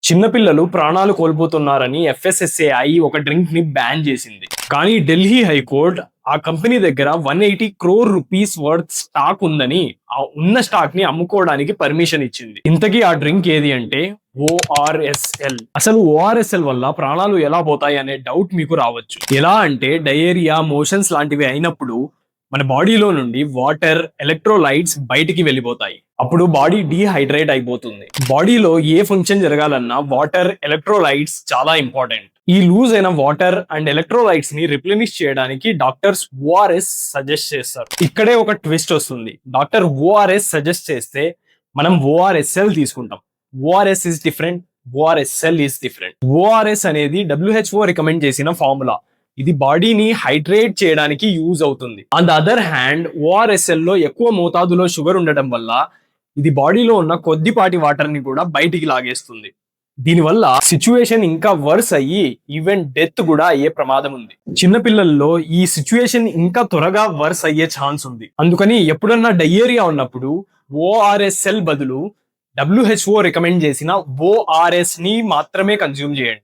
చిన్నపిల్లలు ప్రాణాలు కోల్పోతున్నారని ఎఫ్ఎస్ఎస్ఏఐ ఒక డ్రింక్ ని బ్యాన్ చేసింది. కానీ ఢిల్లీ హైకోర్టు ఆ కంపెనీ దగ్గర 180 crore రూపీస్ వర్త్ స్టాక్ ఉందని, ఆ ఉన్న స్టాక్ ని అమ్ముకోవడానికి పర్మిషన్ ఇచ్చింది. ఇంతకీ ఆ డ్రింక్ ఏది అంటే ఓఆర్ఎస్ఎల్. అసలు ఓఆర్ఎస్ఎల్ వల్ల ప్రాణాలు ఎలా పోతాయి అనే డౌట్ మీకు రావచ్చు. ఎలా అంటే డయేరియా, మోషన్స్ లాంటివి అయినప్పుడు మన బాడీలో నుండి వాటర్, ఎలక్ట్రోలైట్స్ బయటికి వెళ్ళిపోతాయి. అప్పుడు బాడీ డీహైడ్రేట్ అయిపోతుంది. బాడీలో ఏ ఫంక్షన్ జరగాలన్నా వాటర్, ఎలక్ట్రోలైట్స్ చాలా ఇంపార్టెంట్. ఈ లూజ్ అయిన వాటర్ అండ్ ఎలక్ట్రోలైట్స్ ని రిప్లెనిష్ చేయడానికి డాక్టర్స్ ఓఆర్ఎస్ సజెస్ట్ చేస్తారు. ఇక్కడే ఒక ట్విస్ట్ వస్తుంది. డాక్టర్ ఓఆర్ఎస్ సజెస్ట్ చేస్తే మనం ఓఆర్ఎస్ఎల్ తీసుకుంటాం. ORS is different, ORSL is different. ORS అనేది WHO రికమెండ్ చేసిన ఫార్ములా. ఇది బాడీని హైడ్రేట్ చేయడానికి యూజ్ అవుతుంది. On the other hand ORSL లో ఎక్కువ మోతాదులో షుగర్ ఉండటం వల్ల ఇది బాడీలో ఉన్న కొద్దిపాటి వాటర్ ని కూడా బయటికి లాగేస్తుంది. దీనివల్ల సిచ్యువేషన్ ఇంకా వర్స్ అయ్యి ఈవెన్ డెత్ కూడా అయ్యే ప్రమాదం ఉంది. చిన్నపిల్లల్లో ఈ సిచ్యువేషన్ ఇంకా త్వరగా వర్స్ అయ్యే ఛాన్స్ ఉంది. అందుకని ఎప్పుడన్నా డయేరియా ఉన్నప్పుడు ఓఆర్ఎస్ఎల్ బదులు WHO రికమెండ్ చేసిన ఓఆర్ఎస్ ని మాత్రమే కన్జ్యూమ్ చేయండి.